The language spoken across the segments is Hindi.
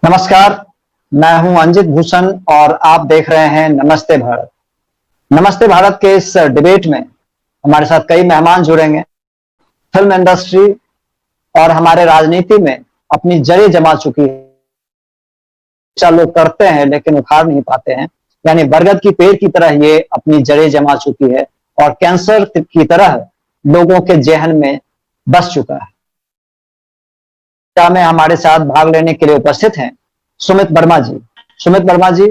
नमस्कार। मैं हूं अंजित भूषण और आप देख रहे हैं नमस्ते भारत। नमस्ते भारत के इस डिबेट में हमारे साथ कई मेहमान जुड़ेंगे। फिल्म इंडस्ट्री और हमारे राजनीति में अपनी जड़ें जमा चुकी है। लोग करते हैं लेकिन उखाड़ नहीं पाते हैं, यानी बरगद की पेड़ की तरह ये अपनी जड़ें जमा चुकी है और कैंसर की तरह लोगों के जेहन में बस चुका है। में हमारे साथ भाग लेने के लिए उपस्थित हैं सुमित वर्मा जी। सुमित वर्मा जी,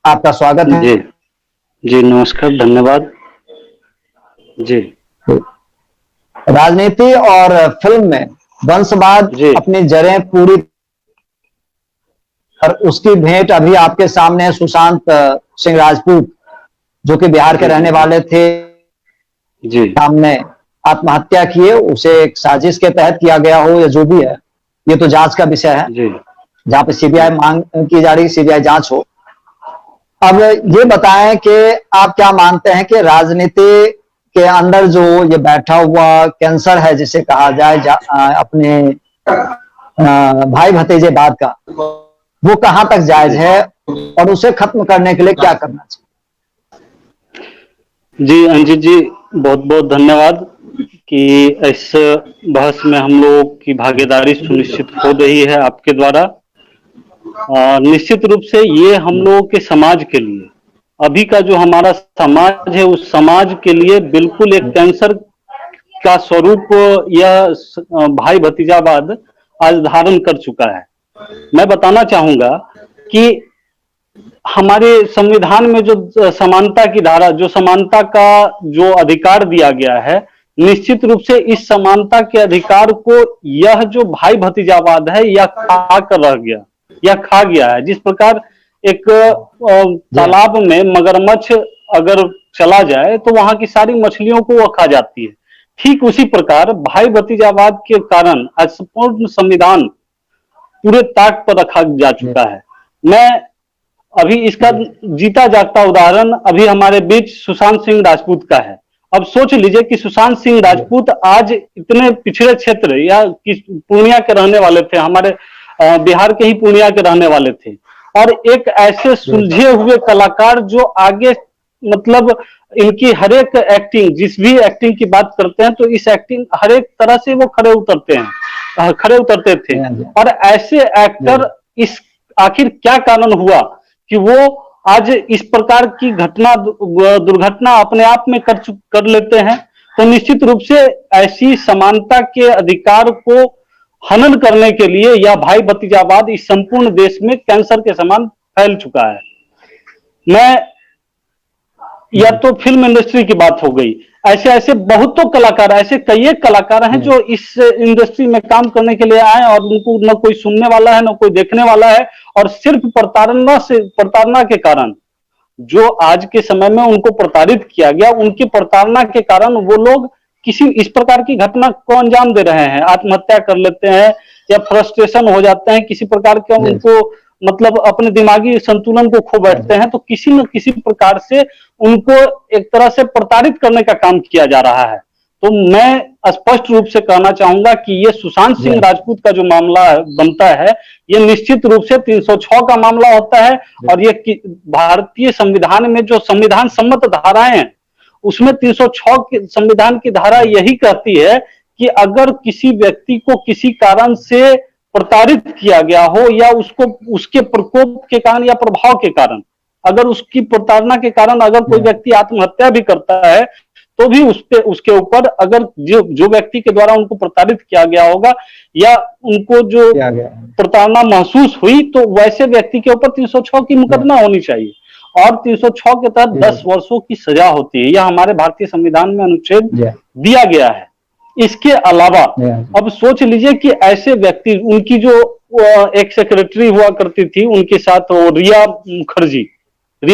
आपका स्वागत है। जी जी, नमस्कार, धन्यवाद जी। राजनीति और फिल्म में वंशवाद अपनी जड़ें पूरी, और उसकी भेंट अभी आपके सामने है। सुशांत सिंह राजपूत, जो कि बिहार के रहने वाले थे, जी, हमने आत्महत्या किए, उसे एक साजिश के तहत किया गया हो या जो भी है, ये तो जांच का विषय है, जहां पे सीबीआई मांग की जा रही है, सीबीआई जांच हो। अब ये बताएं कि आप क्या मानते हैं कि राजनीति के अंदर जो ये बैठा हुआ कैंसर है, जिसे कहा जाए अपने भाई भतीजेवाद का, वो कहां तक जायज है और उसे खत्म करने के लिए क्या करना चाहिए? जी अंजित जी, बहुत बहुत धन्यवाद कि इस बहस में हम लोगों की भागीदारी सुनिश्चित हो रही है आपके द्वारा। निश्चित रूप से ये हम लोगों के समाज के लिए, अभी का जो हमारा समाज है, उस समाज के लिए बिल्कुल एक कैंसर का स्वरूप यह भाई भतीजावाद आज धारण कर चुका है। मैं बताना चाहूंगा कि हमारे संविधान में जो समानता की धारा, जो समानता का जो अधिकार दिया गया है, निश्चित रूप से इस समानता के अधिकार को यह जो भाई भतीजावाद है, यह खा कर रह गया, यह खा गया है। जिस प्रकार एक तालाब में मगरमच्छ अगर चला जाए तो वहां की सारी मछलियों को वह खा जाती है, ठीक उसी प्रकार भाई भतीजावाद के कारण आज संपूर्ण संविधान पूरे ताक पर रखा जा चुका है। मैं अभी इसका जीता जागता उदाहरण अभी हमारे बीच सुशांत सिंह राजपूत का है। अब सोच लीजिए कि सुशांत सिंह राजपूत आज इतने पिछड़े क्षेत्र या पूर्णिया के रहने वाले थे, हमारे बिहार के ही पूर्णिया के रहने वाले थे, और एक ऐसे सुलझे हुए कलाकार जो आगे मतलब इनकी हर एक एक्टिंग, जिस भी एक्टिंग की बात करते हैं तो इस एक्टिंग हर एक तरह से वो खड़े उतरते थे। और ऐसे एक्टर, इस आखिर क्या कारण हुआ कि वो आज इस प्रकार की दुर्घटना अपने आप में कर लेते हैं? तो निश्चित रूप से ऐसी समानता के अधिकार को हनन करने के लिए यह भाई भतीजावाद इस संपूर्ण देश में कैंसर के समान फैल चुका है। मैं या तो फिल्म इंडस्ट्री की बात हो गई, ऐसे ऐसे बहुतों कलाकार, ऐसे कई एक कलाकार हैं जो इस इंडस्ट्री में काम करने के लिए आए और उनको न कोई सुनने वाला है, न कोई देखने वाला है, और सिर्फ प्रताड़ना के कारण, जो आज के समय में उनको प्रताड़ित किया गया, उनकी प्रताड़ना के कारण वो लोग किसी इस प्रकार की घटना को अंजाम दे रहे हैं, आत्महत्या कर लेते हैं या फ्रस्ट्रेशन हो जाते हैं, किसी प्रकार के उनको मतलब अपने दिमागी संतुलन को खो बैठते हैं, तो किसी न किसी प्रकार से उनको एक तरह से प्रताड़ित करने का काम किया जा रहा है। तो मैं स्पष्ट रूप से कहना चाहूंगा कि ये सुशांत सिंह राजपूत का जो मामला बनता है, ये निश्चित रूप से 306 का मामला होता है, और ये भारतीय संविधान में जो संविधान सम्मत धाराएं हैं, उसमें 306 की संविधान की धारा यही कहती है कि अगर किसी व्यक्ति को किसी कारण से प्रताड़ित किया गया हो या उसको उसके प्रकोप के कारण या प्रभाव के कारण, अगर उसकी प्रताड़ना के कारण अगर कोई व्यक्ति आत्महत्या भी करता है, तो भी उसके ऊपर अगर जो व्यक्ति के द्वारा उनको प्रताड़ित किया गया होगा या उनको जो प्रताड़ना महसूस हुई, तो वैसे व्यक्ति के ऊपर 306 की मुकदमा होनी चाहिए, और 306 के तहत 10 वर्षों की सजा होती है। यह हमारे भारतीय संविधान में अनुच्छेद दिया गया है। इसके अलावा अब सोच लीजिए कि ऐसे व्यक्ति, उनकी जो एक सेक्रेटरी हुआ करती थी, उनके साथ वो रिया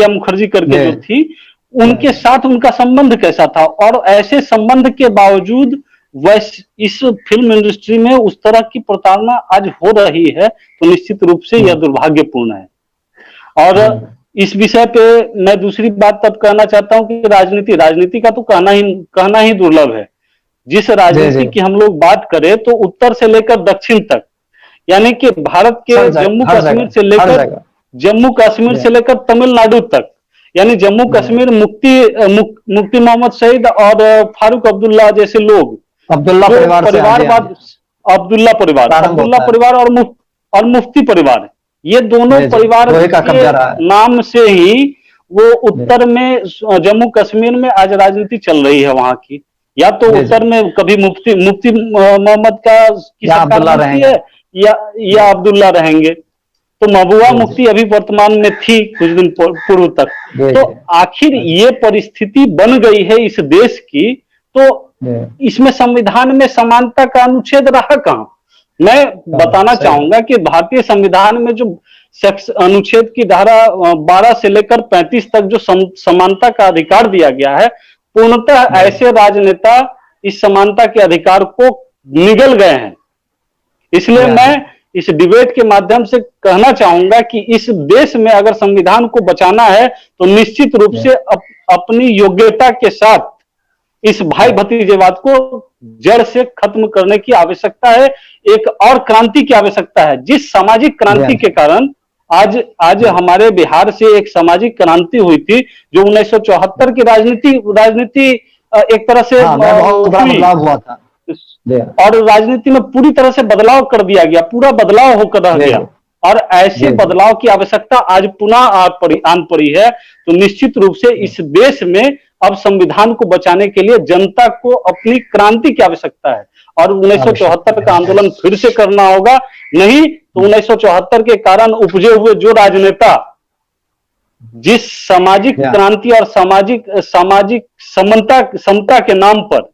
मुखर्जी करके जो थी, उनके साथ उनका संबंध कैसा था, और ऐसे संबंध के बावजूद इस फिल्म इंडस्ट्री में उस तरह की प्रताड़ना आज हो रही है, तो निश्चित रूप से यह दुर्भाग्यपूर्ण है। और इस विषय पे मैं दूसरी बात तब कहना चाहता हूं कि राजनीति का तो कहना ही दुर्लभ है। जिस राजनीति की हम लोग बात करें तो उत्तर से लेकर दक्षिण तक यानी कि भारत के सब जगह, जम्मू हर कश्मीर जगह, से हर लेकर जगह। जम्मू कश्मीर से लेकर तमिलनाडु तक, यानी जम्मू कश्मीर मुफ्ती मोहम्मद सईद और फारूक अब्दुल्ला जैसे लोग, अब्दुल्ला जो परिवार से आगे परिवारवाद, प्रारंभ अब्दुल्ला होता है। परिवार और मुफ्ती परिवार, ये दोनों जी, जी, परिवार वही का के कब्जा रहा है। नाम से ही वो उत्तर में, जम्मू कश्मीर में आज राजनीति चल रही है वहां की। या तो जी, उत्तर जी। में कभी मुफ्ती मोहम्मद की या सरकार अब्दुल्ला बनती रहेंगे। है, या अब्दुल्ला रहेंगे। तो महबूबा जी, जी, मुफ्ती अभी वर्तमान में थी कुछ दिन पूर्व तक। जी, तो जी, आखिर ये परिस्थिति बन गई है इस देश की, तो जी। इसमें संविधान में समानता का अनुच्छेद रहा कहां? मैं बताना सही है। चाहूंगा कि भारतीय संविधान में जो अनुच्छेद की धारा 12 से लेकर 35 तक जो समानता का अधिकार दिया गया है, पूर्णतः ऐसे राजनेता इस समानता के अधिकार को निगल गए हैं। इसलिए मैं इस डिबेट के माध्यम से कहना चाहूंगा कि इस देश में अगर संविधान को बचाना है तो निश्चित रूप से अपनी योग्यता के साथ इस भाई भतीजेवाद को जड़ से खत्म करने की आवश्यकता है। एक और क्रांति की आवश्यकता है, जिस सामाजिक क्रांति के कारण आज हमारे बिहार से एक सामाजिक क्रांति हुई थी, जो 1974 की राजनीति एक तरह से बहुत बड़ा हुई, बदलाव हुआ था। और राजनीति में पूरी तरह से बदलाव कर दिया गया, पूरा बदलाव होकर रह गया। और ऐसे बदलाव की आवश्यकता आज पुनः आन पड़ी है। तो निश्चित रूप से इस देश में अब संविधान को बचाने के लिए जनता को अपनी क्रांति की आवश्यकता है, और 1974 का आंदोलन फिर से करना होगा। नहीं तो 1974 के कारण उपजे हुए जो राजनेता जिस सामाजिक क्रांति और सामाजिक समता के नाम पर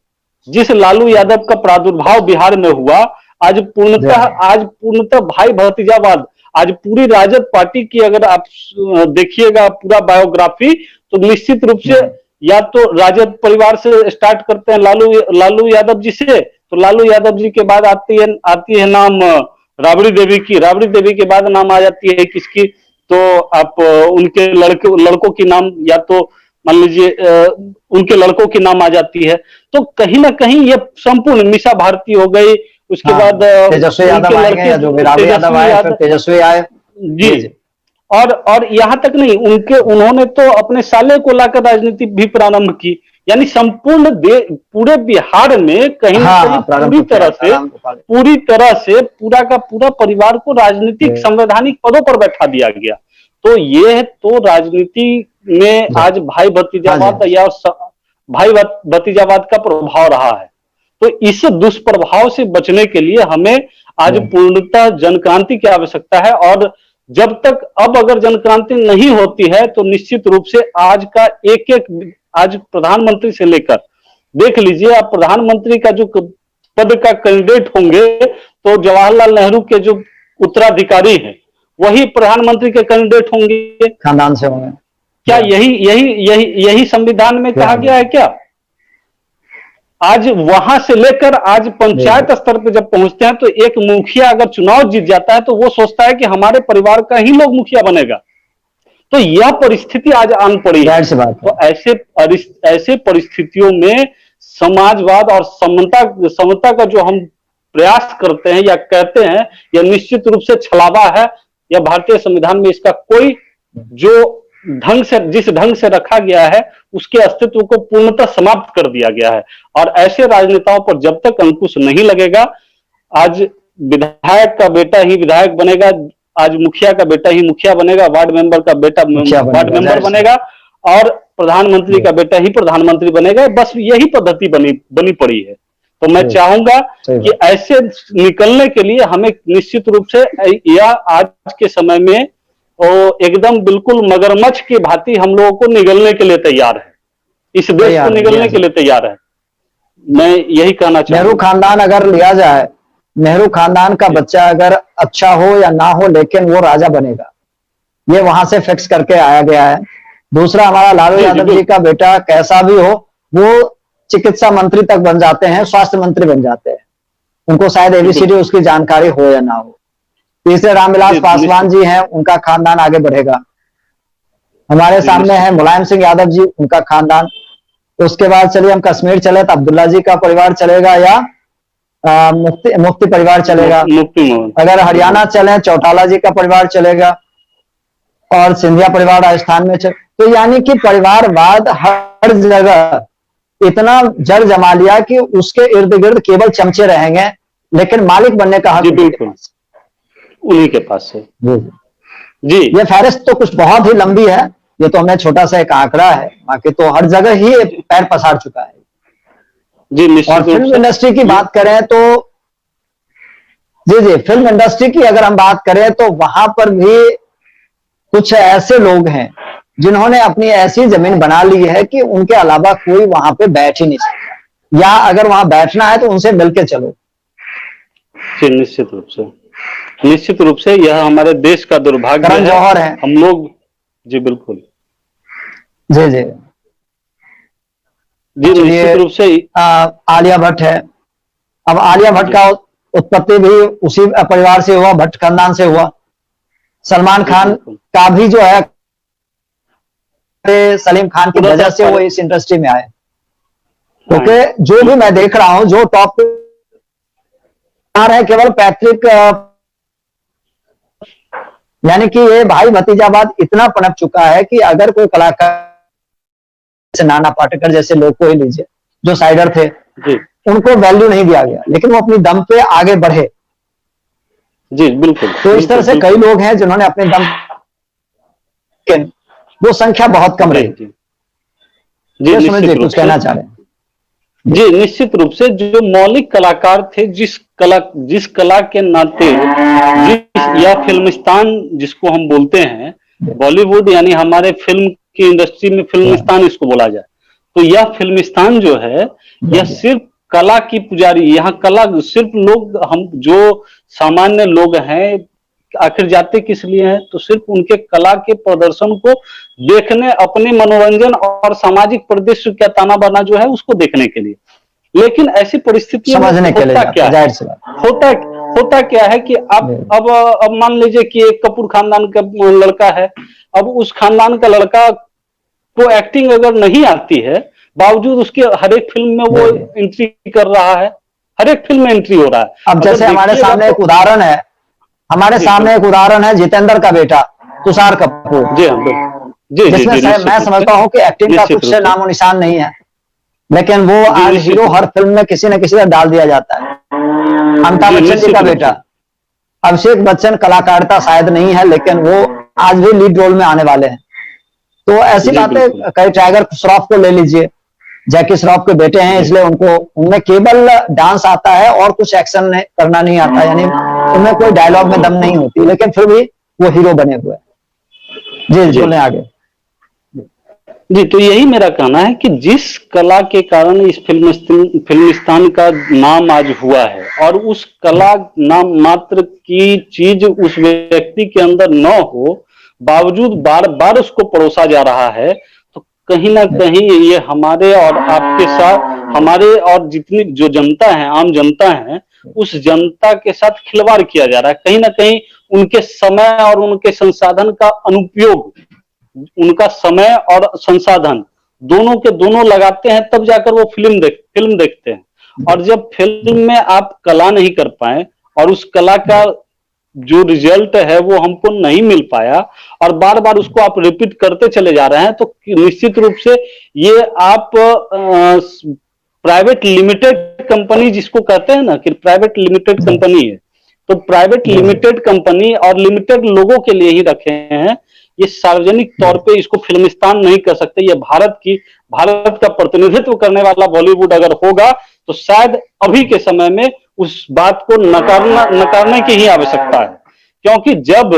जिस लालू यादव का प्रादुर्भाव बिहार में हुआ, आज पूर्णतः भाई भतीजावाद, आज पूरी राजद पार्टी की अगर आप देखिएगा पूरा बायोग्राफी, तो निश्चित रूप से या तो राजद परिवार से स्टार्ट करते हैं लालू यादव जी से, तो लालू यादव जी के बाद आती है नाम राबड़ी देवी के बाद नाम आ जाती है किसकी, तो आप उनके लड़कों की नाम, या तो मान लीजिए उनके लड़कों की नाम आ जाती है। तो कहीं ना कहीं ये संपूर्ण मिसा भारती हो गई, उसके बाद तेजस्वी यादव आएंगे, या जो राबड़ी यादव आए, फिर तेजस्वी आए जी। और यहां तक नहीं, उन्होंने तो अपने साले को लाकर राजनीति भी प्रारंभ की, यानी संपूर्ण पूरे बिहार में कहीं ना कहीं पूरी तरह से पूरा का पूरा परिवार को राजनीतिक संवैधानिक पदों पर बैठा दिया गया। तो ये तो राजनीति में आज भाई भतीजावाद का प्रभाव रहा है। तो इस दुष्प्रभाव से बचने के लिए हमें आज पूर्णतः जनक्रांति की आवश्यकता है, और जब तक अगर जनक्रांति नहीं होती है तो निश्चित रूप से आज का आज प्रधानमंत्री से लेकर देख लीजिए, आप प्रधानमंत्री का जो पद का कैंडिडेट होंगे तो जवाहरलाल नेहरू के जो उत्तराधिकारी हैं वही प्रधानमंत्री के कैंडिडेट होंगे, खानदान से होंगे। क्या यही संविधान में कहा गया है क्या? आज वहां से लेकर आज पंचायत स्तर पे जब पहुंचते हैं तो एक मुखिया अगर चुनाव जीत जाता है तो वो सोचता है कि हमारे परिवार का ही लोग मुखिया बनेगा। तो यह परिस्थिति आज आन पड़ी है। तो ऐसे परिस्थितियों में समाजवाद और समता का जो हम प्रयास करते हैं या कहते हैं, यह निश्चित रूप से छलावा है। यह भारतीय संविधान में इसका कोई जिस ढंग से रखा गया है उसके अस्तित्व को पूर्णतः समाप्त कर दिया गया है। और ऐसे राजनेताओं पर जब तक अंकुश नहीं लगेगा, आज विधायक का बेटा ही विधायक बनेगा, आज मुखिया का बेटा ही मुखिया बनेगा, वार्ड मेंबर का बेटा वार्ड मेंबर बनेगा, और प्रधानमंत्री का बेटा ही प्रधानमंत्री बनेगा। बस यही पद्धति बनी पड़ी है। तो मैं चाहूंगा कि ऐसे निकलने के लिए हमें निश्चित रूप से यह आज के समय में एकदम बिल्कुल मगरमच्छ की भांति हम लोगों को निगलने के लिए तैयार है, इस देश को निगलने के लिए तैयार है। मैं यही कहना चाहूंगा। नेहरू खानदान अगर लिया जाए, नेहरू खानदान का बच्चा अगर अच्छा हो या ना हो, लेकिन वो राजा बनेगा, ये वहां से फिक्स करके आया गया है। दूसरा, हमारा लालू यादव जी का बेटा कैसा भी हो, वो चिकित्सा मंत्री तक बन जाते हैं, स्वास्थ्य मंत्री बन जाते हैं, उनको शायद एबीसीडी उसकी जानकारी हो या ना हो। तीसरे, रामविलास पासवान जी हैं, उनका खानदान आगे बढ़ेगा। हमारे सामने है मुलायम सिंह यादव जी, उनका खानदान। उसके बाद चलिए हम कश्मीर चले तो अब्दुल्ला जी का परिवार चलेगा, या मुफ्ती परिवार चलेगा। मुफ्ती मोहन। अगर हरियाणा चले चौटाला जी का परिवार चलेगा, और सिंधिया परिवार राजस्थान में चले। तो यानी कि परिवारवाद हर जगह इतना जड़ जमा लिया कि उसके इर्द गिर्द केवल चमचे रहेंगे, लेकिन मालिक बनने का हक बिल्कुल उन्हीं के पास है। जी ये फहरिस्त तो कुछ बहुत ही लंबी है, ये तो हमें छोटा सा एक आंकड़ा है, बाकी तो हर जगह ही पैर पसार चुका है। जी और फिल्म इंडस्ट्री की बात करें तो जी फिल्म इंडस्ट्री की अगर हम बात करें तो वहां पर भी कुछ ऐसे लोग हैं जिन्होंने अपनी ऐसी जमीन बना ली है कि उनके अलावा कोई वहां पे बैठ ही नहीं सकता, या अगर वहां बैठना है तो उनसे मिलके चलो। जी निश्चित रूप से यह हमारे देश का दुर्भाग्य करण जौहर है। हम लोग जी बिल्कुल जी निश्चित रूप से आलिया भट्ट है। अब आलिया भट्ट का उत्पत्ति भी उसी परिवार से हुआ, भट्ट खानदान से हुआ। सलमान खान का भी जो है सलीम खान की वजह से वो इस इंडस्ट्री में आए, क्योंकि जो भी मैं देख रहा हूं जो टॉप है केवल पैतृक, यानी कि ये भाई भतीजावाद इतना पनप चुका है कि अगर कोई कलाकार जैसे नाना पाटेकर जैसे लोग को ही लीजिए जो साइडर थे, उनको वैल्यू नहीं दिया गया, लेकिन वो अपनी दम पे आगे बढ़े। जी बिल्कुल। तो इस तरह से कई लोग हैं जिन्होंने अपने दम, वो संख्या बहुत कम रही। जी कुछ कहना चाह रहे हैं? जी निश्चित रूप से जो मौलिक कलाकार थे, जिस कला के नाते या फिल्मिस्तान जिसको हम बोलते हैं बॉलीवुड, यानी हमारे फिल्म की इंडस्ट्री में फिल्मिस्तान इसको बोला जाए, तो यह फिल्मिस्तान जो है यह सिर्फ कला की पुजारी, यहाँ कला सिर्फ लोग, हम जो सामान्य लोग हैं आखिर जाते किस लिए हैं, तो सिर्फ उनके कला के प्रदर्शन को देखने, अपने मनोरंजन और सामाजिक परिदृश्य का ताना बाना जो है उसको देखने के लिए। लेकिन ऐसी परिस्थितियों में होता क्या है, होता क्या है कि अब मान लीजिए कि एक कपूर खानदान का लड़का है, अब उस खानदान का लड़का को एक्टिंग अगर नहीं आती है, बावजूद उसके हर एक फिल्म में वो एंट्री कर रहा है, हर एक फिल्म में एंट्री हो रहा है। अब जैसे हमारे सामने एक उदाहरण है, जितेंद्र का बेटा तुषार कपूर, जिसमें मैं समझता हूं कि एक्टिंग का कुछ नामो निशान नहीं है, लेकिन वो आज हीरो हर फिल्म में किसी न किसी का डाल दिया जाता है। अमिताभ बच्चन जी का बेटा अभिषेक बच्चन कलाकारिता शायद नहीं है, लेकिन वो आज भी लीड रोल में आने वाले हैं। तो ऐसी बातें, कई टाइगर श्रॉफ को ले लीजिए, जैकी श्रॉफ के बेटे हैं, इसलिए उनमें केवल डांस आता है और कुछ एक्शन करना नहीं आता, यानी उनमें कोई डायलॉग में दम नहीं होती, लेकिन फिर भी वो हीरो बने हुए हैं। जी बोले आगे। जी तो यही मेरा कहना है कि जिस कला के कारण इस फिल्मिस्तान का नाम आज हुआ है, और उस कला नाम मात्र की चीज उस व्यक्ति के अंदर न हो, बावजूद बार बार उसको परोसा जा रहा है, तो कहीं ना कहीं ये हमारे और आपके साथ, हमारे और जितनी जो जनता है, आम जनता है, उस जनता के साथ खिलवाड़ किया जा रहा है। कहीं ना कहीं उनके समय और उनके संसाधन का अनुपयोग, उनका समय और संसाधन दोनों के दोनों लगाते हैं, तब जाकर वो फिल्म देखते हैं। और जब फिल्म में आप कला नहीं कर पाए और उस कला का जो रिजल्ट है वो हमको नहीं मिल पाया, और बार बार उसको आप रिपीट करते चले जा रहे हैं, तो निश्चित रूप से ये आप प्राइवेट लिमिटेड कंपनी जिसको कहते हैं ना कि प्राइवेट लिमिटेड कंपनी है, तो प्राइवेट लिमिटेड कंपनी और लिमिटेड लोगों के लिए ही रखे हैं। ये सार्वजनिक तौर पे इसको फिल्मिस्तान नहीं कर सकते। ये भारत का प्रतिनिधित्व करने वाला बॉलीवुड अगर होगा तो शायद अभी के समय में उस बात को नकारने की ही आवश्यकता है, क्योंकि जब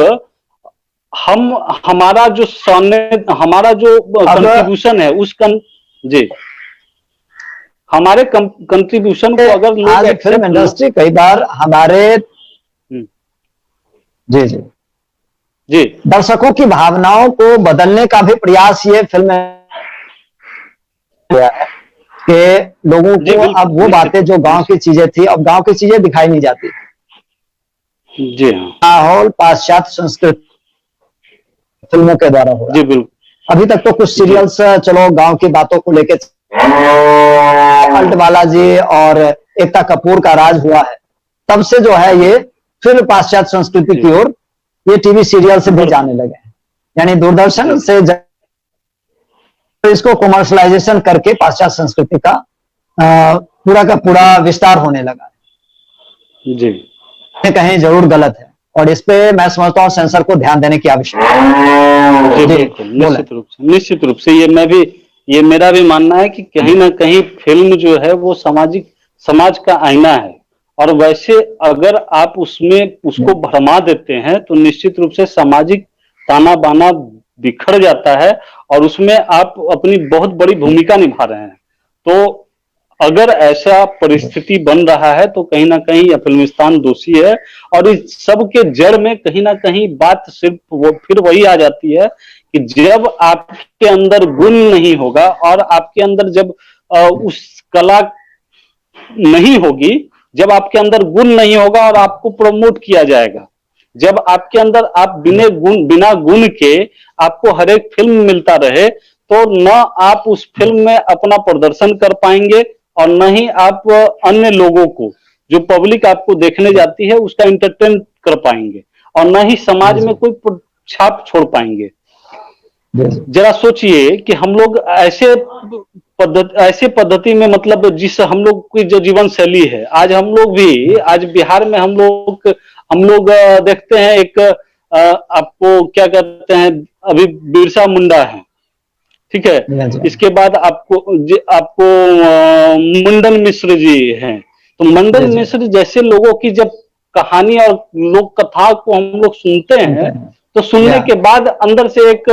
हमारा जो कंट्रीब्यूशन है उस हमारे कंट्रीब्यूशन को अगर लोग, फिल्म इंडस्ट्री कई बार हमारे जी दर्शकों की भावनाओं को बदलने का भी प्रयास ये फिल्म किया है कि लोगों को अब वो बातें जो गांव की चीजें थी, अब गांव की चीजें दिखाई नहीं जाती। जी हाँ, माहौल पाश्चात्य संस्कृति फिल्मों के द्वारा हो रहा है। अभी तक तो कुछ सीरियल्स चलो गांव की बातों को लेके, अल्ट बालाजी और एकता कपूर का राज हुआ है, तब से जो है ये फिर पाश्चात्य संस्कृति की ओर ये टीवी सीरियल से भी जाने लगे हैं। यानी दूरदर्शन से इसको कॉमर्शलाइजेशन करके पाश्चात्य संस्कृति का पूरा का पूरा विस्तार होने लगा जी। कहीं जरूर गलत है और इस पे मैं समझता हूँ सेंसर को ध्यान देने की आवश्यकता है। निश्चित रूप से ये मेरा भी मानना है कि कहीं ना कहीं फिल्म जो है वो समाज का आईना है, और वैसे अगर आप उसमें उसको भरमा देते हैं तो निश्चित रूप से सामाजिक ताना बाना बिखर जाता है और उसमें आप अपनी बहुत बड़ी भूमिका निभा रहे हैं। तो अगर ऐसा परिस्थिति बन रहा है तो कहीं ना कहीं यह फिल्मिस्तान दोषी है, और इस सब के जड़ में कहीं ना कहीं बात सिर्फ वो फिर वही आ जाती है कि जब आपके अंदर गुण नहीं होगा और आपके अंदर जब उस कला नहीं होगी, जब आपके अंदर गुण नहीं होगा और आपको प्रमोट किया जाएगा, जब आपके अंदर आप बिना गुण के आपको हर एक फिल्म मिलता रहे, तो न आप उस फिल्म में अपना प्रदर्शन कर पाएंगे और न ही आप अन्य लोगों को, जो पब्लिक आपको देखने जाती है, उसका एंटरटेन कर पाएंगे और न ही समाज में कोई छाप छोड़ पाएंगे। जरा सोचिए कि हम लोग ऐसे पद्धति में, मतलब जिस हम लोग की जो जीवन शैली है, आज बिहार में हम लोग देखते हैं एक आपको क्या कहते हैं, अभी बिरसा मुंडा है, ठीक है, इसके बाद आपको मंडन मिश्र जी हैं। तो मंडन मिश्र जैसे लोगों की जब कहानी और लोक कथा को हम लोग सुनते हैं तो सुनने के बाद अंदर से एक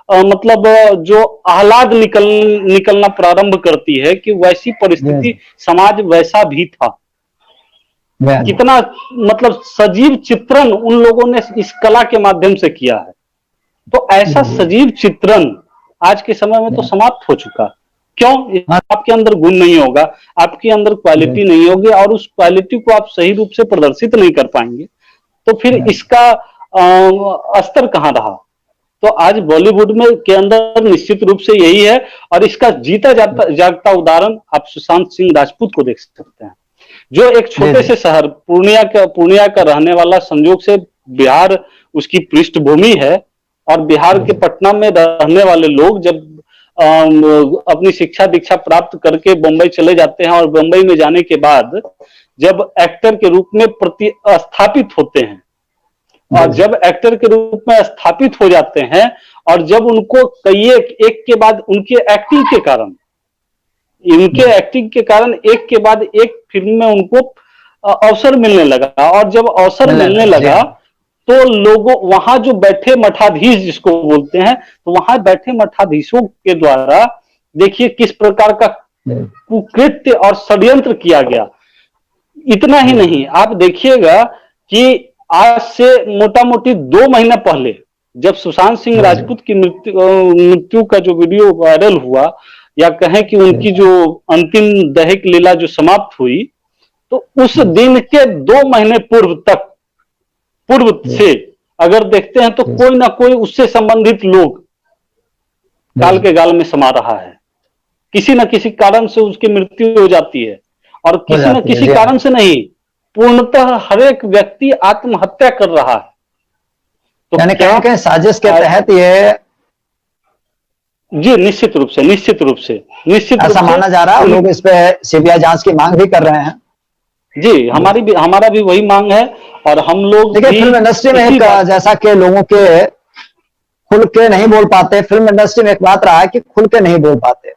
मतलब जो आह्लाद निकलना प्रारंभ करती है कि वैसी परिस्थिति समाज वैसा भी था। कितना मतलब सजीव चित्रण उन लोगों ने इस कला के माध्यम से किया है। तो ऐसा सजीव चित्रण आज के समय में तो समाप्त हो चुका। क्यों? आपके अंदर गुण नहीं होगा, आपके अंदर क्वालिटी नहीं होगी और उस क्वालिटी को आप सही रूप से प्रदर्शित नहीं कर पाएंगे, तो फिर इसका स्तर कहां रहा? तो आज बॉलीवुड में के अंदर निश्चित रूप से यही है, और इसका जीता जागता उदाहरण आप सुशांत सिंह राजपूत को देख सकते हैं, जो एक छोटे से शहर पूर्णिया का रहने वाला, संयोग से बिहार उसकी पृष्ठभूमि है, और बिहार के पटना में रहने वाले लोग जब अपनी शिक्षा दीक्षा प्राप्त करके बंबई चले जाते हैं, और बंबई में जाने के बाद जब एक्टर के रूप में स्थापित होते हैं, और जब एक्टर के रूप में स्थापित हो जाते हैं, और जब उनको एक के बाद उनके एक्टिंग के कारण एक के बाद एक फिल्म में उनको अवसर मिलने लगा, और जब अवसर मिलने लगा तो लोगों वहां जो बैठे मठाधीश जिसको बोलते हैं, तो वहां बैठे मठाधीशों के द्वारा देखिए किस प्रकार का कुकृत्य और षड्यंत्र किया गया। इतना ही नहीं, आप देखिएगा कि आज से मोटा मोटी 2 महीना पहले जब सुशांत सिंह राजपूत की मृत्यु का जो वीडियो वायरल हुआ, या कहें कि उनकी जो अंतिम दैहिक लीला जो समाप्त हुई, तो उस दिन के 2 महीने पूर्व से अगर देखते हैं तो कोई ना कोई उससे संबंधित लोग गाल के गाल में समा रहा है, किसी न किसी कारण से उसकी मृत्यु हो जाती है, और किसी न किसी कारण से नहीं, पूर्णतः हर एक व्यक्ति आत्महत्या कर रहा है। तो यानी कहीं साजिश के तहत ये जी निश्चित रूप से ऐसा माना जा रहा है। लोग इस पे सीबीआई जांच की मांग भी कर रहे हैं। जी, हमारा भी वही मांग है, और हम लोग देखिए फिल्म इंडस्ट्री में एक जैसा कि लोगों के खुल के नहीं बोल पाते, फिल्म इंडस्ट्री में एक बात रहा है कि खुल के नहीं बोल पाते,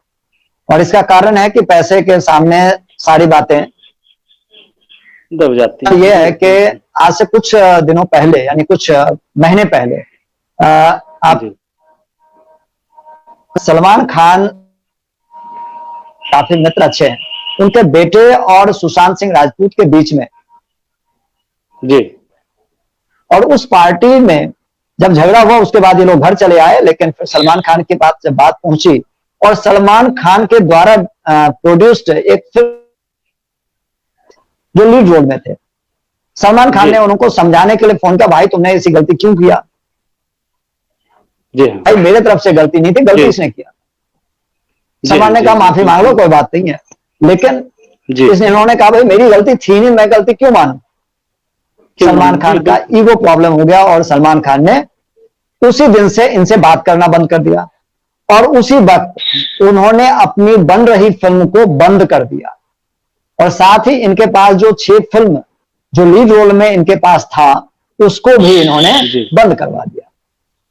और इसका कारण है कि पैसे के सामने सारी बातें दब जाती है। ये है कि आज से कुछ दिनों पहले, यानी कुछ महीने पहले, आप सलमान खान काफी मित्र अच्छे हैं, उनके बेटे और सुशांत सिंह राजपूत के बीच में जी, और उस पार्टी में जब झगड़ा हुआ उसके बाद ये लोग घर चले आए, लेकिन फिर सलमान खान के पास जब बात पहुंची और सलमान खान के द्वारा प्रोड्यूस्ड एक फिल्म जो लीड रोल में थे, सलमान खान ने उनको समझाने के लिए फोन किया, भाई तुमने ऐसी गलती क्यों किया? जी भाई मेरे तरफ से गलती नहीं थी, गलती इसने किया। सलमान ने कहा माफी मांग लो, कोई बात नहीं है। लेकिन जी इसलिए इन्होंने कहा भाई मेरी गलती थी नहीं, मैं गलती क्यों मानूं। सलमान खान का ईगो प्रॉब्लम हो गया और सलमान खान ने उसी दिन से इनसे बात करना बंद कर दिया और उसी वक्त उन्होंने अपनी बन रही फिल्म को बंद कर दिया और साथ ही इनके पास जो 6 फिल्म जो लीड रोल में इनके पास था उसको भी इन्होंने जी बंद करवा दिया,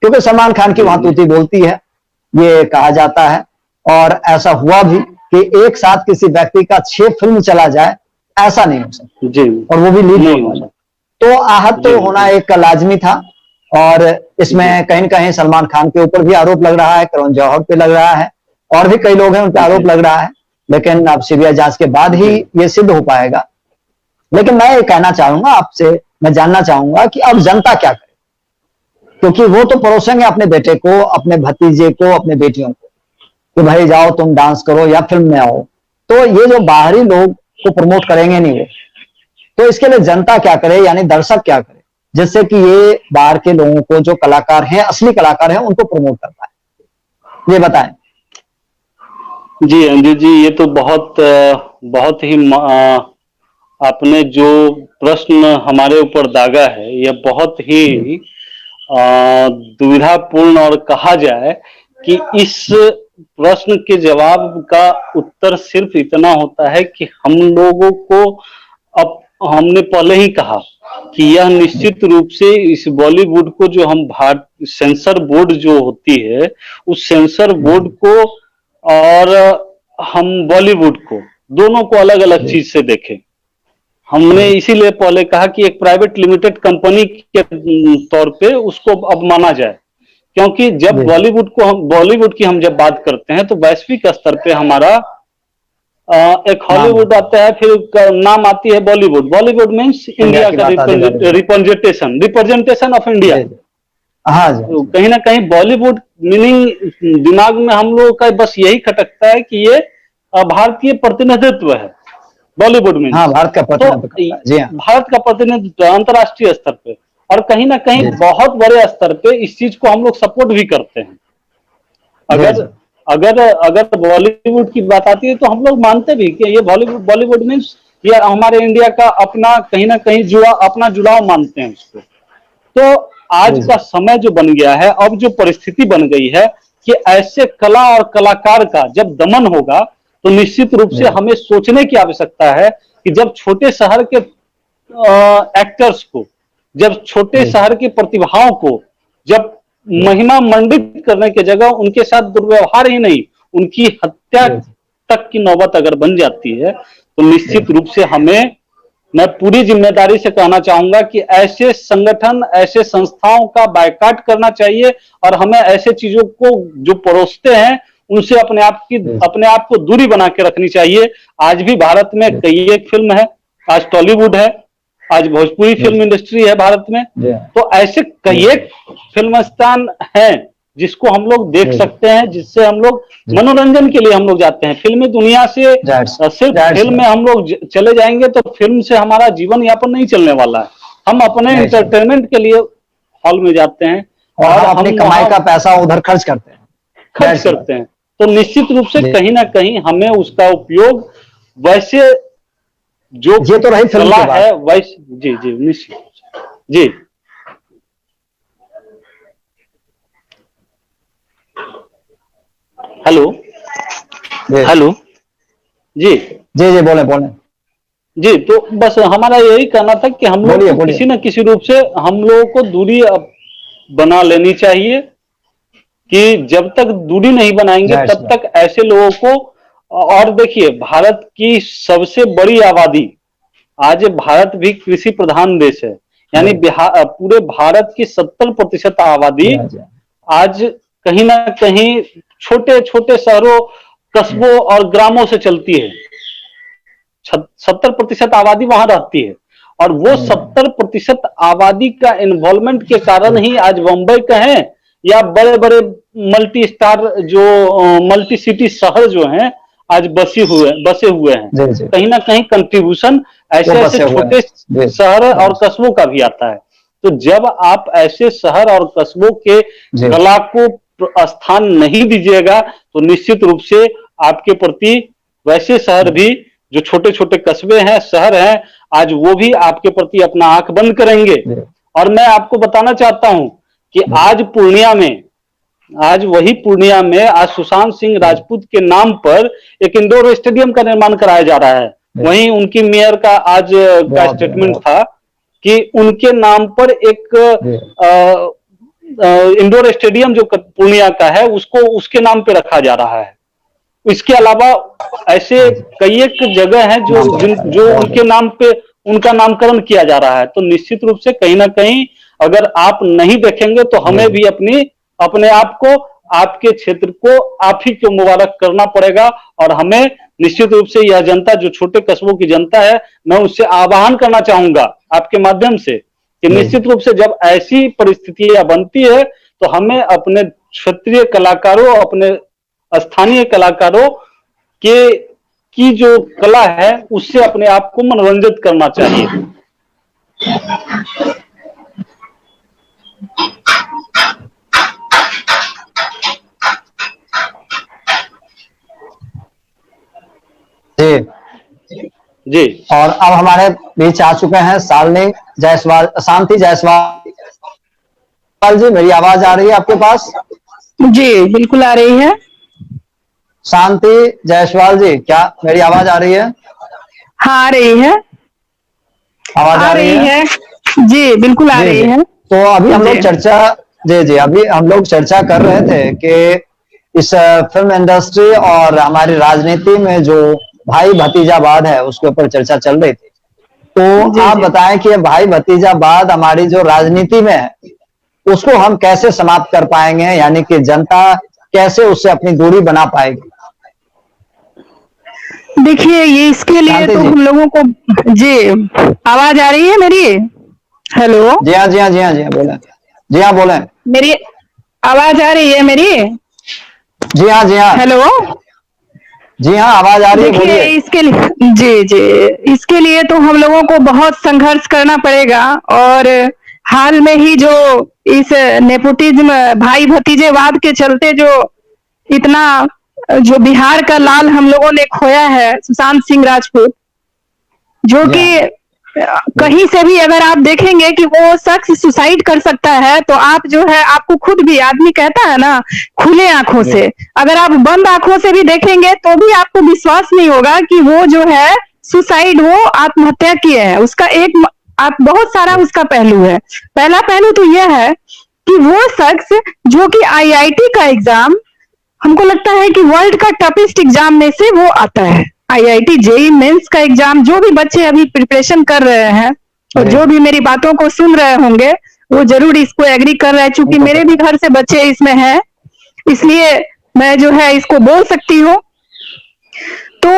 क्योंकि सलमान खान की वहां तूती बोलती है, ये कहा जाता है। और ऐसा हुआ भी कि एक साथ किसी व्यक्ति का 6 फिल्म चला जाए, ऐसा नहीं हो सकता, जी और वो भी लीड नहीं रोल हो में। सकता। तो आहत जी तो होना एक लाजमी था और इसमें कहीं न कहीं सलमान खान के ऊपर भी आरोप लग रहा है, करण जौहर पे लग रहा है और भी कई लोग हैं उन पे आरोप लग रहा है, लेकिन अब सीबीआई जांच के बाद ही ये सिद्ध हो पाएगा। लेकिन मैं ये कहना चाहूंगा आपसे, मैं जानना चाहूंगा कि अब जनता क्या करे, क्योंकि वो तो परोसेंगे अपने बेटे को, अपने भतीजे को, अपने बेटियों को कि भाई जाओ तुम डांस करो या फिल्म में आओ, तो ये जो बाहरी लोग को प्रमोट करेंगे नहीं वो, तो इसके लिए जनता क्या करे, यानी दर्शक क्या करे, जिससे कि ये बाहर के लोगों को, जो कलाकार हैं, असली कलाकार हैं, उनको प्रमोट कर पाए, ये बताएं। जी अंजू जी, ये तो बहुत ही आपने जो प्रश्न हमारे ऊपर दागा है, यह बहुत ही दुविधापूर्ण और कहा जाए कि इस प्रश्न के जवाब का उत्तर सिर्फ इतना होता है कि हम लोगों को, अब हमने पहले ही कहा कि यह निश्चित रूप से इस बॉलीवुड को, जो हम भारत सेंसर बोर्ड जो होती है, उस सेंसर बोर्ड को और हम बॉलीवुड को, दोनों को अलग अलग चीज से देखें। हमने इसीलिए पहले कहा कि एक प्राइवेट लिमिटेड कंपनी के तौर पे उसको अब माना जाए, क्योंकि जब बॉलीवुड की हम जब बात करते हैं तो वैश्विक स्तर पे हमारा एक हॉलीवुड आता है, फिर नाम आती है बॉलीवुड। बॉलीवुड मीन्स इंडिया का रिप्रेजेंटेशन ऑफ इंडिया। हाँ तो कहीं ना कहीं बॉलीवुड मीनिंग दिमाग में हम लोगों का बस यही खटकता है कि ये भारतीय प्रतिनिधित्व है। बॉलीवुड मीन्स भारत का प्रतिनिधित्व करता है। जी हाँ, भारत का प्रतिनिधित्व अंतर्राष्ट्रीय स्तर पे, और कहीं ना कहीं बहुत बड़े स्तर पे इस चीज को हम लोग सपोर्ट भी करते हैं। अगर बॉलीवुड की बात आती है तो हम लोग मानते भी कि ये बॉलीवुड मीन्स ये हमारे इंडिया का अपना कहीं ना कहीं अपना जुड़ाव मानते हैं उसको। तो आज का समय जो बन गया है, अब जो परिस्थिति बन गई है कि ऐसे कला और कलाकार का जब दमन होगा तो निश्चित रूप से हमें सोचने की आवश्यकता है कि जब छोटे शहर के एक्टर्स को, जब छोटे शहर की प्रतिभाओं को जब महिमा मंडित करने की जगह उनके साथ दुर्व्यवहार ही नहीं, उनकी हत्या तक की नौबत अगर बन जाती है, तो निश्चित रूप से हमें, मैं पूरी जिम्मेदारी से कहना चाहूंगा कि ऐसे संगठन, ऐसे संस्थाओं का बायकॉट करना चाहिए और हमें ऐसे चीजों को जो परोसते हैं उनसे अपने आप को दूरी बना के रखनी चाहिए। आज भी भारत में कई एक फिल्म है, आज टॉलीवुड है, आज भोजपुरी फिल्म इंडस्ट्री है भारत में, तो ऐसे कई एक फिल्म स्थान हैं जिसको हम लोग देख सकते हैं, जिससे हम लोग मनोरंजन के लिए हम लोग जाते हैं। फिल्मी दुनिया से सिर्फ फिल्म में हम लोग चले जाएंगे तो फिल्म से हमारा जीवन यापन नहीं चलने वाला है। हम अपने एंटरटेनमेंट के लिए हॉल में जाते हैं और अपनी कमाई का पैसा उधर खर्च करते हैं। तो निश्चित रूप से कहीं ना कहीं हमें उसका उपयोग वैसे जो ये तो रही फिल्म कला है वैसे, जी जी निश्चित जी। हेलो जी जी बोले जी। तो बस हमारा यही कहना था कि हम लोग किसी न किसी रूप से हम लोगों को दूरी बना लेनी चाहिए, कि जब तक दूरी नहीं बनाएंगे तब तक ऐसे लोगों को, और देखिए भारत की सबसे बड़ी आबादी, आज भारत भी कृषि प्रधान देश है, यानी पूरे भारत की 70% आबादी आज कहीं ना कहीं छोटे छोटे शहरों, कस्बों और ग्रामों से चलती है। 70% आबादी वहां रहती है, और वो 70% आबादी का इन्वॉल्वमेंट के कारण ही आज बम्बई कहें या बड़े बड़े मल्टी स्टार जो मल्टी सिटी शहर जो हैं आज बसे हुए हैं। कहीं ना कहीं कंट्रीब्यूशन ऐसे छोटे शहर और कस्बों का भी आता है। तो जब आप ऐसे शहर और कस्बों के कला को स्थान नहीं दीजिएगा तो निश्चित रूप से आपके प्रति वैसे शहर भी जो छोटे छोटे कस्बे हैं, शहर हैं, आज वो भी आपके प्रति अपना आंख बंद करेंगे। और मैं आपको बताना चाहता हूं कि आज पूर्णिया में, आज वही पूर्णिया में आज सुशांत सिंह राजपूत के नाम पर एक इंडोर स्टेडियम का निर्माण कराया जा रहा है। वहीं उनकी मेयर का आज का स्टेटमेंट था कि उनके नाम पर एक इंडोर स्टेडियम जो पूर्णिया का है उसको उसके नाम पे रखा जा रहा है। इसके अलावा ऐसे कई एक जगह हैं जो उनके नाम पे उनका नामकरण किया जा रहा है। तो निश्चित रूप से कहीं ना कहीं अगर आप नहीं देखेंगे तो हमें भी अपने आप को, आपके क्षेत्र को आप ही को मुबारक करना पड़ेगा। और हमें निश्चित रूप से यह जनता, जो छोटे कस्बों की जनता है, मैं उससे आह्वान करना चाहूंगा आपके माध्यम से कि निश्चित रूप से जब ऐसी परिस्थितियां बनती है तो हमें अपने क्षेत्रीय कलाकारों, अपने स्थानीय कलाकारों की जो कला है उससे अपने आप को मनोरंजित करना चाहिए। जी। और अब हमारे बीच आ चुके हैं शालिनी जायसवाल, शांति जायसवाल जी। मेरी आवाज आ रही है आपके पास? जी बिल्कुल आ रही है। शांति जायसवाल जी, क्या मेरी आवाज आ रही है? हाँ आ रही है। आवाज आ रही है? जी बिल्कुल आ रही है। तो अभी हम लोग चर्चा कर रहे थे कि इस फिल्म इंडस्ट्री और हमारी राजनीति में जो भाई भतीजावाद है उसके ऊपर चर्चा चल रही थी। तो आप बताएं कि भाई भतीजावाद हमारी जो राजनीति में है उसको हम कैसे समाप्त कर पाएंगे, यानी कि जनता कैसे उससे अपनी दूरी बना पाएगी? देखिए ये इसके लिए तो हम लोगों को, जी आवाज आ रही है मेरी? हेलो। जी हाँ जी हाँ जी हाँ जी हाँ बोले, जी हाँ बोले। मेरी आवाज आ रही है मेरी? जी हाँ जी हाँ। हेलो। जी हाँ आवाज आ रही है, बोलिए। इसके लिए इसके लिए तो हम लोगों को बहुत संघर्ष करना पड़ेगा। और हाल में ही जो इस नेपोटिज्म भाई भतीजेवाद के चलते जो इतना जो बिहार का लाल हम लोगों ने खोया है, सुशांत सिंह राजपूत, जो कि कहीं से भी अगर आप देखेंगे कि वो शख्स सुसाइड कर सकता है तो आप जो है, आपको खुद भी आदमी कहता है ना खुले आंखों से, अगर आप बंद आंखों से भी देखेंगे तो भी आपको विश्वास नहीं होगा कि वो जो है सुसाइड, वो आत्महत्या किए हैं। उसका एक आप बहुत सारा उसका पहलू है। पहला पहलू तो यह है कि वो शख्स जो कि आईआईटी का एग्जाम, हमको लगता है कि वर्ल्ड का टफेस्ट एग्जाम में से वो आता है। आईआईटी जेईई मेंस का एग्जाम जो भी बच्चे अभी प्रिपरेशन कर रहे हैं और जो भी मेरी बातों को सुन रहे होंगे वो जरूर इसको एग्री कर रहे हैं, क्योंकि मेरे भी घर से बच्चे इसमें हैं, इसलिए मैं जो है इसको बोल सकती हूँ। तो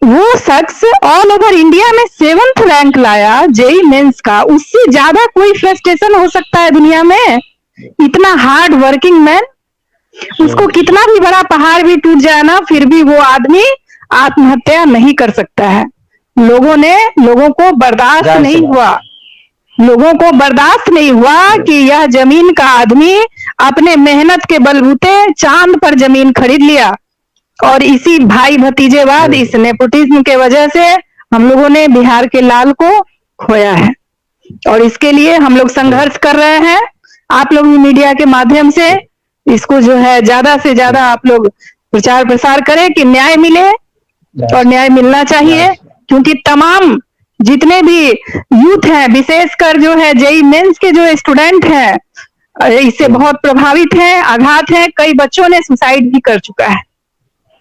वो शख्स ऑल ओवर इंडिया में 7th रैंक लाया जेईई मेंस का। उससे ज्यादा कोई फ्रस्ट्रेशन हो सकता है दुनिया में? इतना हार्ड वर्किंग मैन, उसको कितना भी बड़ा पहाड़ भी टूट जाए ना, फिर भी वो आदमी आत्महत्या नहीं कर सकता है। लोगों को बर्दाश्त नहीं हुआ, लोगों को बर्दाश्त नहीं हुआ कि यह जमीन का आदमी अपने मेहनत के बलबूते चांद पर जमीन खरीद लिया। और इसी भाई भतीजेवाद, इस नेपोटिज्म के वजह से हम लोगों ने बिहार के लाल को खोया है। और इसके लिए हम लोग संघर्ष कर रहे हैं। आप लोग मीडिया के माध्यम से इसको जो है ज्यादा से ज्यादा आप लोग प्रचार प्रसार करें कि न्याय मिले, और न्याय मिलना चाहिए, क्योंकि तमाम जितने भी यूथ हैं, विशेषकर जो है जेईई मेंस के जो स्टूडेंट हैं, इससे बहुत प्रभावित हैं, आघात है। कई बच्चों ने सुसाइड भी कर चुका है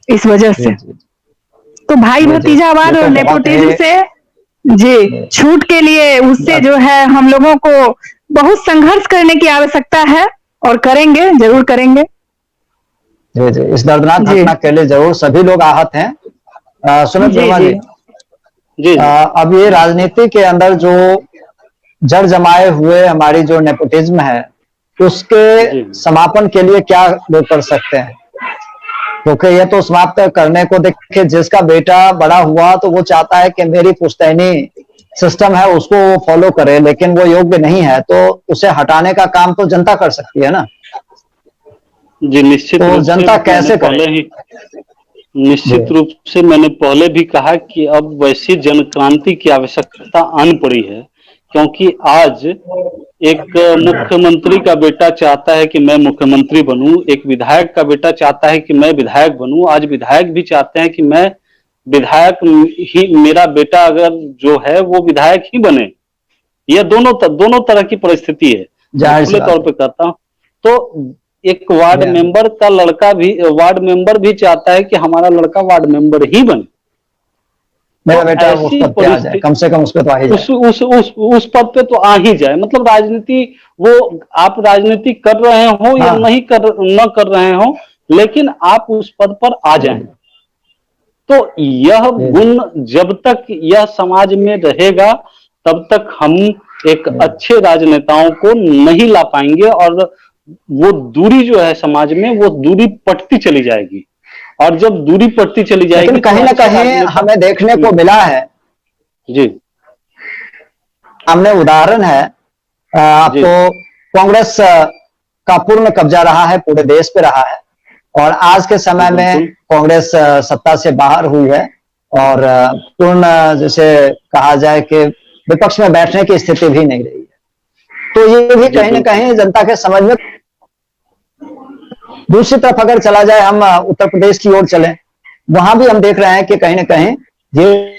इस वजह से। तो भाई भतीजावाद और नेपोटिज्म से जी छूट के लिए उससे जो है हम लोगों को बहुत संघर्ष करने की आवश्यकता है, और करेंगे, जरूर करेंगे। जी जी, इस दर्दनाक घटना के लिए जरूर सभी लोग आहत हैं। सुमित वर्मा जी, अब ये राजनीति के अंदर जो जड़ जमाए हुए हमारी जो नेपोटिज्म है उसके समापन के लिए क्या लोग कर सकते हैं? क्योंकि ये तो समाप्त करने को देखिए, जिसका बेटा बड़ा हुआ तो वो चाहता है कि मेरी पुश्तैनी सिस्टम है उसको वो फॉलो करे, लेकिन वो योग्य नहीं है तो उसे हटाने का काम तो जनता कर सकती है ना। जी निश्चित। तो जनता कैसे करे? निश्चित रूप से मैंने पहले भी कहा कि अब वैसी जन क्रांति की आवश्यकता आन पड़ी है, क्योंकि आज एक मुख्यमंत्री का बेटा चाहता है कि मैं मुख्यमंत्री बनूं, एक विधायक का बेटा चाहता है कि मैं विधायक बनूं, आज विधायक भी चाहते हैं कि मैं विधायक ही, मेरा बेटा अगर जो है वो विधायक ही बने। यह दोनों तरह की परिस्थिति है, खुले तौर पे कहता हूं। तो एक वार्ड मेंबर का लड़का भी, वार्ड मेंबर भी चाहता है कि हमारा लड़का वार्ड मेंबर ही बने, मेरा बेटा उस पद पे आ जाए, कम से कम उस पे तो आ ही जाए, उस पद पे तो आ ही जाए। मतलब राजनीति, वो आप राजनीति कर रहे हो या नहीं न कर रहे हो, लेकिन आप उस पद पर आ जाएं। तो यह गुण जब तक यह समाज में रहेगा तब तक हम एक अच्छे राजनेताओं को नहीं ला पाएंगे, और वो दूरी जो है समाज में, वो दूरी पटती चली जाएगी। और जब दूरी पड़ती चली जाएगी, लेकिन कहीं ना कहीं हमें देखने को मिला है जी, हमने उदाहरण है, अब तो कांग्रेस का पूर्ण कब्जा रहा है, पूरे देश पे रहा है, और आज के समय में कांग्रेस सत्ता से बाहर हुई है और पूर्ण, जैसे कहा जाए कि विपक्ष में बैठने की स्थिति भी नहीं रही है। तो ये भी कहीं ना कहीं जनता के समझ में। दूसरी तरफ अगर चला जाए, हम उत्तर प्रदेश की ओर चलें, वहां भी हम देख रहे हैं कि कहीं ना कहीं ये,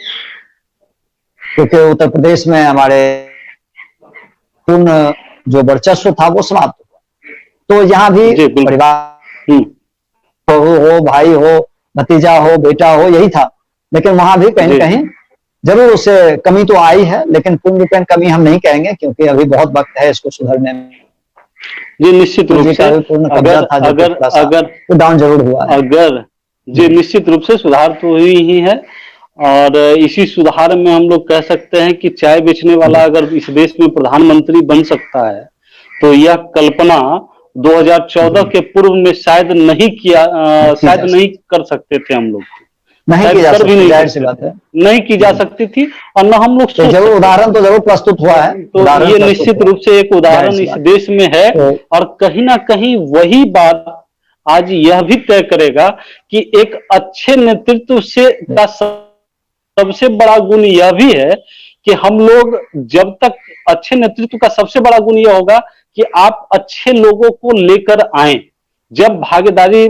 क्योंकि उत्तर प्रदेश में हमारे पूर्ण जो वर्चस्व था वो समाप्त हुआ। तो यहाँ भी परिवार हो, भाई हो, भतीजा हो, बेटा हो, यही था। लेकिन वहां भी कहीं ना कहीं जरूर उसे कमी तो आई है, लेकिन पूर्ण रूपेण कमी हम नहीं कहेंगे, क्योंकि अभी बहुत वक्त है इसको सुधरने में। जी निश्चित रूप से, अगर डाउन जरूर हुआ है, जी निश्चित रूप से सुधार तो हुई ही है। और इसी सुधार में हम लोग कह सकते हैं कि चाय बेचने वाला अगर इस देश में प्रधानमंत्री बन सकता है, तो यह कल्पना 2014 के पूर्व में शायद नहीं कर सकते थे हम लोग, नहीं की जा सकती थी, और न हम लोग। तो जरूर उदाहरण तो जरूर प्रस्तुत हुआ है, तो ये निश्चित रूप से एक उदाहरण इस देश में है। और कहीं ना कहीं वही बात आज यह भी तय करेगा कि एक अच्छे नेतृत्व से का सबसे बड़ा गुण यह भी है कि हम लोग, जब तक अच्छे नेतृत्व का सबसे बड़ा गुण यह होगा कि आप अच्छे लोगों को लेकर आए। जब भागीदारी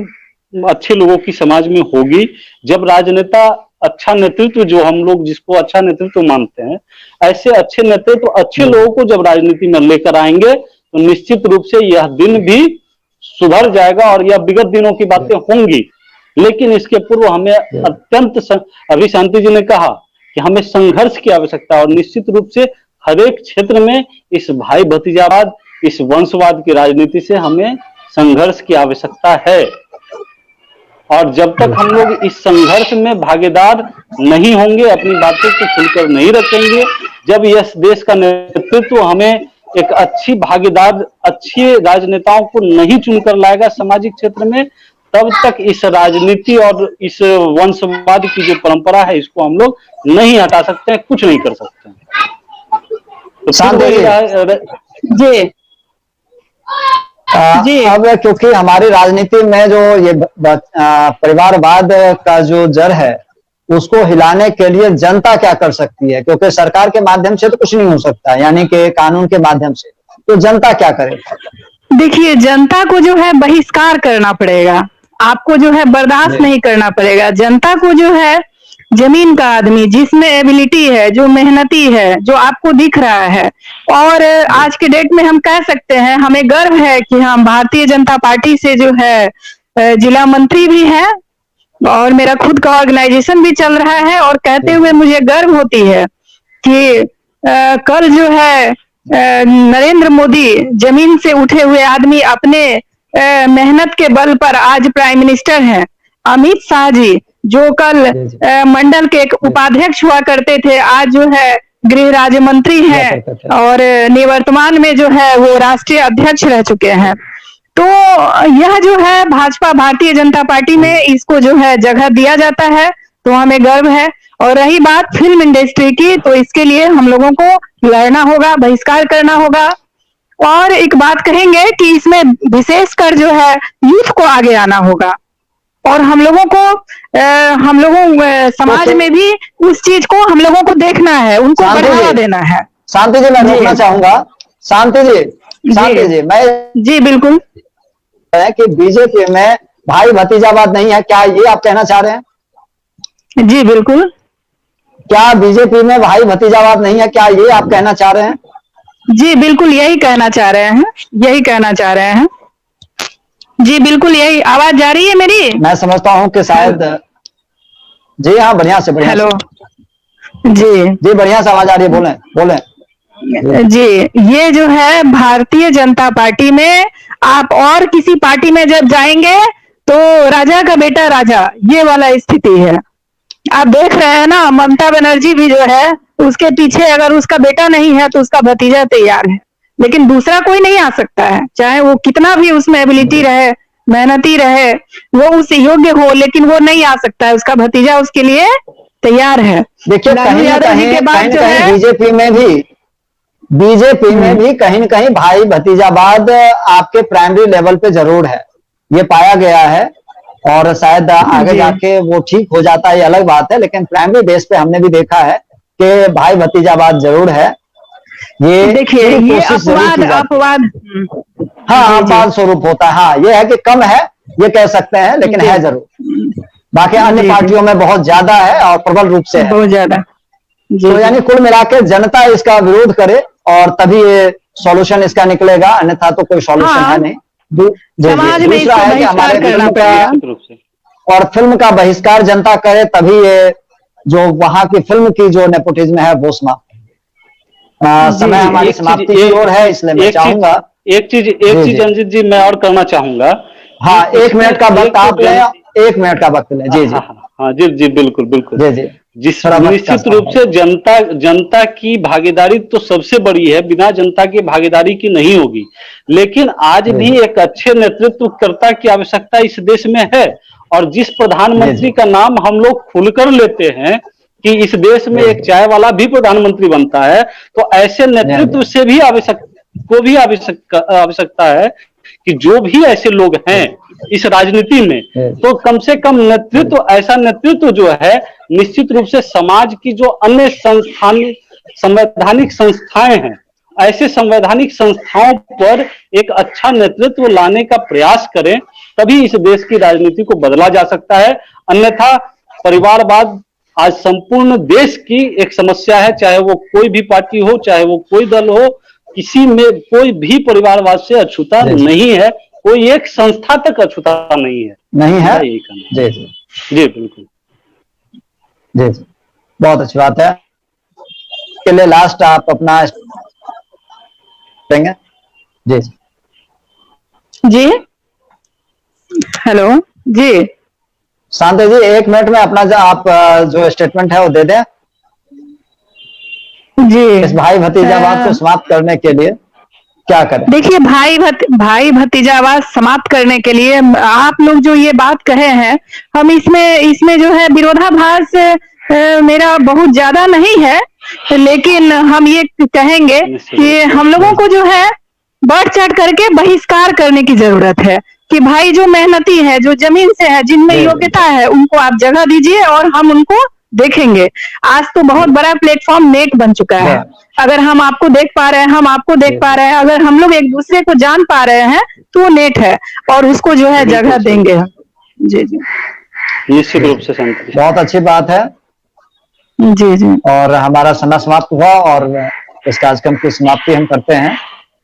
अच्छे लोगों की समाज में होगी, जब राजनेता अच्छा नेतृत्व, जो हम लोग जिसको अच्छा नेतृत्व मानते हैं, ऐसे अच्छे नेतृत्व अच्छे लोगों को जब राजनीति में लेकर आएंगे, तो निश्चित रूप से यह दिन भी सुधर जाएगा और यह विगत दिनों की बातें होंगी। लेकिन इसके पूर्व हमें अभी शांति जी ने कहा कि हमें संघर्ष की आवश्यकता है, और निश्चित रूप से हर एक क्षेत्र में इस भाई भतीजावाद, इस वंशवाद की राजनीति से हमें संघर्ष की आवश्यकता है। और जब तक हम लोग इस संघर्ष में भागीदार नहीं होंगे, अपनी बातों को खुलकर नहीं रखेंगे, जब यह देश का नेतृत्व हमें एक अच्छी भागीदार, अच्छे राजनेताओं को नहीं चुनकर लाएगा सामाजिक क्षेत्र में, तब तक इस राजनीति और इस वंशवाद की जो परंपरा है, इसको हम लोग नहीं हटा सकते हैं, कुछ नहीं कर सकते हैं। जी अब क्योंकि हमारी राजनीति में जो ये परिवारवाद का जो जड़ है, उसको हिलाने के लिए जनता क्या कर सकती है? क्योंकि सरकार के माध्यम से तो कुछ नहीं हो सकता, यानी कि कानून के माध्यम से, तो जनता क्या करे? देखिए, जनता को जो है बहिष्कार करना पड़ेगा, आपको जो है बर्दाश्त नहीं करना पड़ेगा। जनता को जो है जमीन का आदमी, जिसमें एबिलिटी है, जो मेहनती है, जो आपको दिख रहा है, और आज के डेट में हम कह सकते हैं, हमें गर्व है कि हम भारतीय जनता पार्टी से जो है जिला मंत्री भी हैं, और मेरा खुद का ऑर्गेनाइजेशन भी चल रहा है। और कहते हुए मुझे गर्व होती है कि कल जो है नरेंद्र मोदी, जमीन से उठे हुए आदमी, अपने मेहनत के बल पर आज प्राइम मिनिस्टर हैं। अमित शाह जी, जो कल मंडल के एक उपाध्यक्ष हुआ करते थे, आज जो है गृह राज्य मंत्री हैं, और निवर्तमान में जो है वो राष्ट्रीय अध्यक्ष रह चुके हैं। तो यह जो है भाजपा, भारतीय जनता पार्टी में इसको जो है जगह दिया जाता है, तो हमें गर्व है। और रही बात फिल्म इंडस्ट्री की, तो इसके लिए हम लोगों को लड़ना होगा, बहिष्कार करना होगा। और एक बात कहेंगे कि इसमें विशेषकर जो है यूथ को आगे आना होगा। और हम लोगों को समाज में भी उस चीज को हम लोगों को देखना है, उनको शांति बढ़ावा जी, देना है। शांति जी, मैं जी। रोकना चाहूंगा। शांति जी, मैं जी बिल्कुल। है कि बीजेपी में भाई भतीजावाद नहीं है, क्या ये आप कहना चाह रहे हैं? जी बिल्कुल। क्या बीजेपी में भाई भतीजावाद नहीं है, क्या ये आप कहना चाह रहे हैं? जी बिल्कुल, यही कहना चाह रहे हैं, यही कहना चाह रहे हैं। जी बिल्कुल, यही आवाज जा रही है मेरी? मैं समझता हूं कि शायद जी हाँ, बढ़िया से हेलो। जी जी, बढ़िया से आवाज आ रही है, बोलें बोलें। जी, ये जो है भारतीय जनता पार्टी में, आप और किसी पार्टी में जब जाएंगे तो राजा का बेटा राजा, ये वाला स्थिति है। आप देख रहे हैं ना, ममता बनर्जी भी जो है, उसके पीछे अगर उसका बेटा नहीं है तो उसका भतीजा तैयार है, लेकिन दूसरा कोई नहीं आ सकता है, चाहे वो कितना भी उसमें एबिलिटी रहे, मेहनती रहे, वो उस योग्य हो, लेकिन वो नहीं आ सकता है, उसका भतीजा उसके लिए तैयार है। देखिए, लालू कहीं न यादव जी कहीं के बाद जो है बीजेपी में भी कहीं न कहीं भाई भतीजावाद आपके प्राइमरी लेवल पे जरूर है, ये पाया गया है। और शायद आगे जी। जाके वो ठीक हो जाता है, ये अलग बात है, लेकिन प्राइमरी बेस पे हमने भी देखा है कि भाई भतीजावाद जरूर है। ये देखिए, पूरी ये कोशिश जरूर की जाती है। अपवाद हाँ, जी, जी। अपवाद स्वरूप होता है। हाँ, ये है कि कम है, ये कह सकते हैं, लेकिन जी। है जरूर। बाकी अन्य जी, जी। पार्टियों में बहुत ज्यादा है और प्रबल रूप से है। बहुत ज्यादा। जी, तो जी। यानी कुल मिलाकर जनता इसका विरोध करे और तभी ये सॉल्यूशन इसका निकलेगा, अन्यथा तो कोई सॉल्यूशन हाँ, है नहीं। जी, समाज में दूसरा इसको है कि बहिष्कार हमारे करना फिल्म पड़ेगा। निश्चित रूप से और फिल्म का बहिष्कार जनता करे, तभी ये जो वहां की फिल्म की जो नेपोटिज्म है वो समाप्त। समय हमारी एक चीज समाप्ति की ओर है, इसलिए मैं चाहूंगा एक चीज जी। अंजित जी मैं और करना चाहूंगा हाँ, कि 1 मिनट का वक्त आप लें, 1 मिनट का वक्त लें। जी। हाँ जी जी, बिल्कुल बिल्कुल। जी। जिस थोड़ा वक्त निश्चित का रूप से जनता की भागीदारी तो सबसे बड़ी है, बिना जनता की भागीदारी की नहीं होगी। लेकिन आज भी एक अच्छे नेतृत्वकर्ता की आवश्यकता इस देश में है, और जिस प्रधानमंत्री का नाम हम लोग खुलकर लेते हैं कि इस देश में एक चाय वाला भी प्रधानमंत्री बनता है, तो ऐसे नेतृत्व से भी आवश्यकता है कि जो भी ऐसे लोग हैं इस राजनीति में, तो कम से कम नेतृत्व, ऐसा नेतृत्व जो है निश्चित रूप से समाज की जो अन्य संवैधानिक संस्थाएं हैं, ऐसे संवैधानिक संस्थाओं पर एक अच्छा नेतृत्व लाने का प्रयास करें, तभी इस देश की राजनीति को बदला जा सकता है। अन्यथा परिवारवाद आज संपूर्ण देश की एक समस्या है, चाहे वो कोई भी पार्टी हो, चाहे वो कोई दल हो, किसी में कोई भी परिवारवाद से अछूता नहीं है, कोई एक संस्था तक अछूता नहीं है। यही कहना है। जी बिल्कुल। जी, बहुत अच्छी बात है। के लिए लास्ट आप अपना देंगे? जी। हेलो जी। शांति जी, 1 मिनट में अपना आप जो स्टेटमेंट है वो दे दें जी। इस भाई भतीजावाद को समाप्त करने के लिए क्या करें? देखिए, भाई भतीजावाद समाप्त करने के लिए आप लोग जो ये बात कहे हैं, हम इसमें जो है विरोधाभास मेरा बहुत ज्यादा नहीं है, लेकिन हम ये कहेंगे कि हम लोगों को जो है बढ़ चढ़ करके बहिष्कार करने की जरूरत है, कि भाई जो मेहनती है, जो जमीन से है, जिनमें योग्यता है, उनको आप जगह दीजिए और हम उनको देखेंगे। आज तो बहुत बड़ा प्लेटफॉर्म नेट बन चुका है, अगर हम आपको देख पा रहे हैं, हम आपको देख पा रहे हैं, अगर हम लोग एक दूसरे को जान पा रहे हैं, तो वो नेट है और उसको जो है जगह देंगे हम। जी जी, निश्चित रूप से शांति। बहुत अच्छी बात है। जी। और हमारा समय समाप्त हुआ और इस कार्यक्रम की समाप्ति हम करते हैं,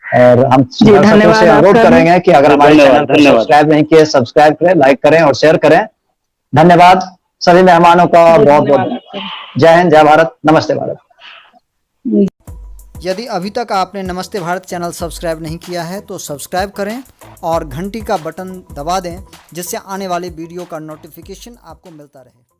और हम दर्शकों से अनुरोध करेंगे कि अगर हमारे चैनल को सब्सक्राइब नहीं किए, सब्सक्राइब करें, लाइक करें और शेयर करें। धन्यवाद सभी मेहमानों का, बहुत बहुत जय हिंद, जय भारत, नमस्ते भारत। यदि अभी तक आपने नमस्ते भारत चैनल सब्सक्राइब नहीं किया है तो सब्सक्राइब करें और घंटी का बटन दबा दें, जिससे आने वाले वीडियो का नोटिफिकेशन आपको मिलता रहे।